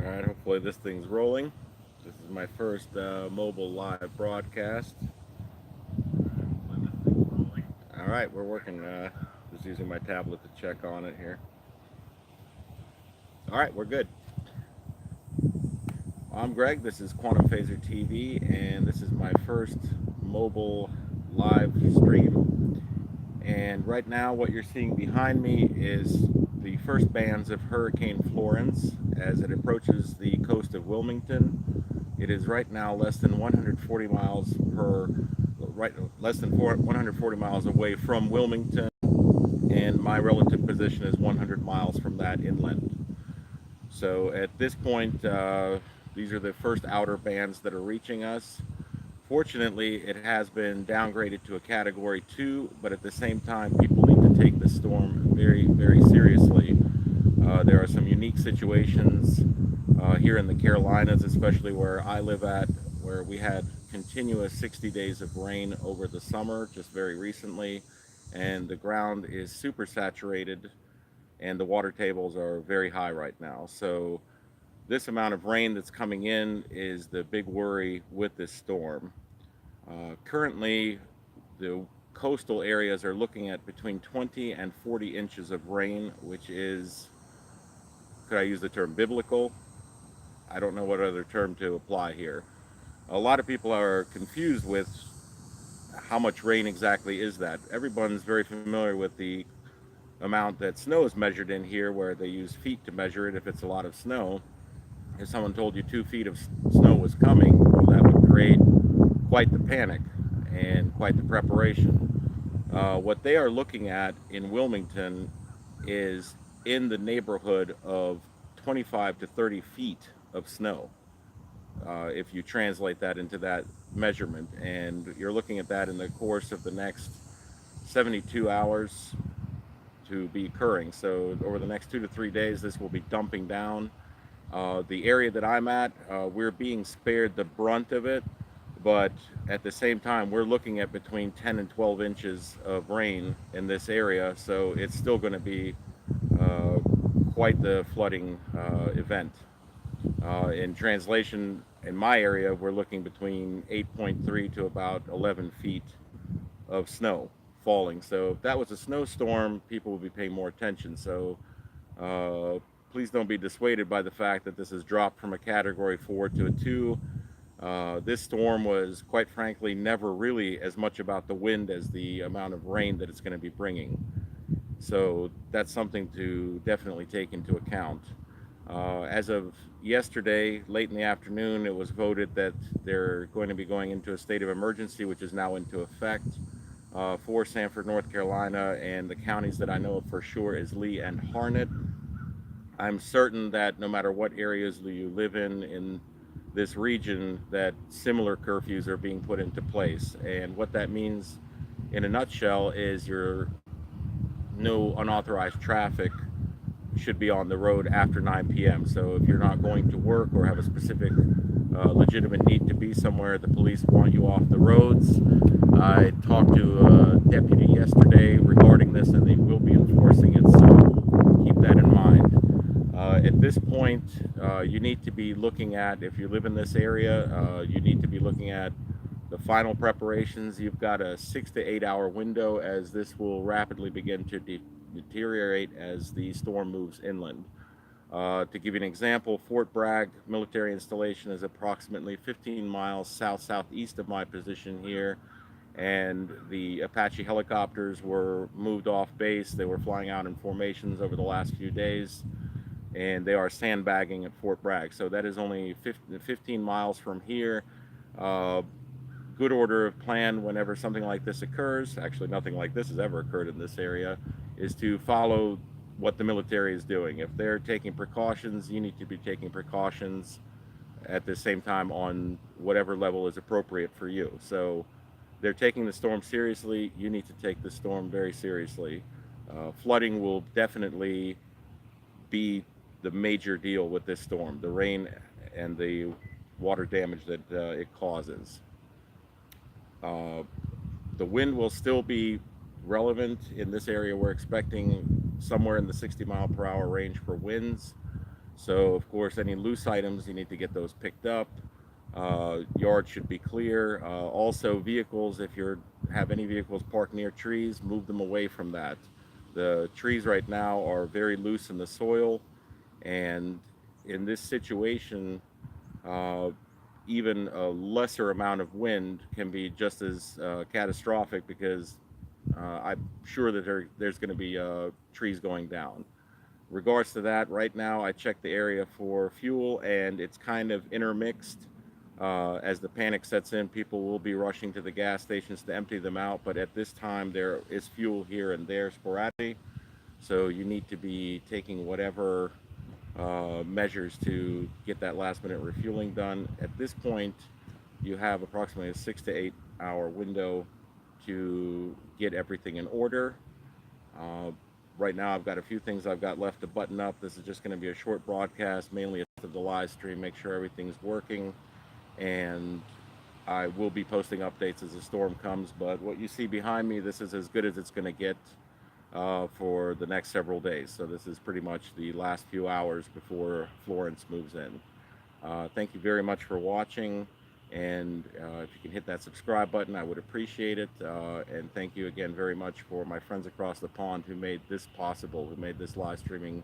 All right, hopefully this thing's rolling. This is my first mobile live broadcast. All right, we're working. Just using my tablet to check on it here. All right, we're good. I'm Greg. This is Quantum Phaser TV, and this is my first mobile live stream. And right now, what you're seeing behind me is the first bands of Hurricane Florence as it approaches the coast of Wilmington. It is right now less than 140 miles per right less than 140 miles away from Wilmington, and my relative position is 100 miles from that inland. So at this point, these are the first outer bands that are reaching us. Fortunately, it has been downgraded to a Category 2, but at the same time, people need to take the storm very, very seriously. There are some unique situations here in the Carolinas, especially where I live at, where we had continuous 60 days of rain over the summer just very recently, and the ground is super saturated and the water tables are very high right now. So this amount of rain that's coming in is the big worry with this storm. Currently, the coastal areas are looking at between 20 and 40 inches of rain, which is, could I use the term biblical? I don't know what other term to apply here. A lot of people are confused with how much rain exactly is that. Everyone's very familiar with the amount that snow is measured in here, where they use feet to measure it if it's a lot of snow. If someone told you 2 feet of snow was coming, well, that would create quite the panic and quite the preparation. What they are looking at in Wilmington is in the neighborhood of 25 to 30 feet of snow. If you translate that into that measurement, and you're looking at that in the course of the next 72 hours to be occurring. So over the next 2 to 3 days, this will be dumping down. The area that I'm at, we're being spared the brunt of it, but at the same time, we're looking at between 10 and 12 inches of rain in this area, so it's still going to be uh, quite the flooding event. In translation, in my area, we're looking between 8.3 to about 11 feet of snow falling. So if that was a snowstorm, people would be paying more attention. So uh, please don't be dissuaded by the fact that this has dropped from a Category 4 to a 2. This storm was, quite frankly, never really as much about the wind as the amount of rain that it's going to be bringing. So that's something to definitely take into account. As of yesterday, late in the afternoon, it was voted that they're going to be going into a state of emergency, which is now into effect for Sanford, North Carolina, and the counties that I know of for sure is Lee and Harnett. I'm certain that no matter what areas you live in this region, that similar curfews are being put into place. And what that means in a nutshell is your no unauthorized traffic should be on the road after 9 p.m. So if you're not going to work or have a specific legitimate need to be somewhere, the police want you off the roads. I talked to a deputy yesterday regarding this, and they will be enforcing it. So keep that in mind. At this point, you need to be looking at, if you live in this area, you need to be looking at the final preparations. You've got a 6 to 8 hour window as this will rapidly begin to deteriorate as the storm moves inland. To give you an example, Fort Bragg military installation is approximately 15 miles southeast of my position here, and the Apache helicopters were moved off base. They were flying out in formations over the last few days, and they are sandbagging at Fort Bragg. So that is only 15 miles from here. Uh, Good order of plan whenever something like this occurs, actually nothing like this has ever occurred in this area, is to follow what the military is doing. If they're taking precautions, you need to be taking precautions at the same time on whatever level is appropriate for you. So they're taking the storm seriously. You need to take the storm very seriously. Flooding will definitely be the major deal with this storm, the rain and the water damage that it causes. Uh, the wind will still be relevant in this area. We're expecting somewhere in the 60 mile per hour range for winds. So of course, any loose items, you need to get those picked up. Yard should be clear. Also, vehicles, if you have any vehicles parked near trees, move them away from that. The trees right now are very loose in the soil, and in this situation, uh, even a lesser amount of wind can be just as catastrophic, because I'm sure that there's going to be trees going down. Regards to that, right now I checked the area for fuel, and it's kind of intermixed. As the panic sets in, people will be rushing to the gas stations to empty them out, but at this time there is fuel here and there sporadically, so you need to be taking whatever measures to get that last minute refueling done. At this point, you have approximately a 6 to 8 hour window to get everything in order. Uh, right now, I've got a few things I've got left to button up. This is just going to be a short broadcast, mainly of the live stream, make sure everything's working, and I will be posting updates as the storm comes. But what you see behind me, this is as good as it's going to get for the next several days. So this is pretty much the last few hours before Florence moves in. Thank you very much for watching, and if you can hit that subscribe button, I would appreciate it. And thank you again very much for my friends across the pond who made this possible, who made this live streaming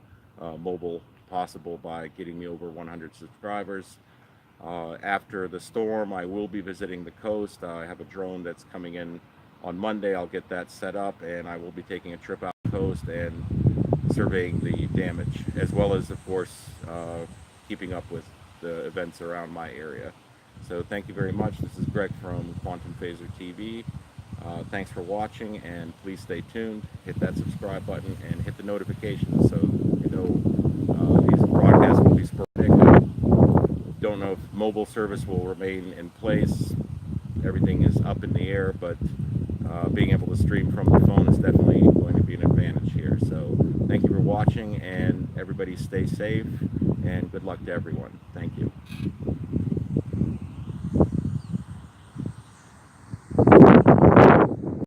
mobile possible by getting me over 100 subscribers. After the storm, I will be visiting the coast. I have a drone that's coming in on Monday. I'll get that set up, and I will be taking a trip out the coast and surveying the damage, as well as, of course, keeping up with the events around my area. So thank you very much. This is Greg from Quantum Phaser TV. Thanks for watching, and please stay tuned. Hit that subscribe button and hit the notifications so you know these broadcasts will be sporadic. Don't know if mobile service will remain in place. Everything is up in the air, but being able to stream from the phone is definitely going to be an advantage here. So thank you for watching, and everybody stay safe, and good luck to everyone. Thank you.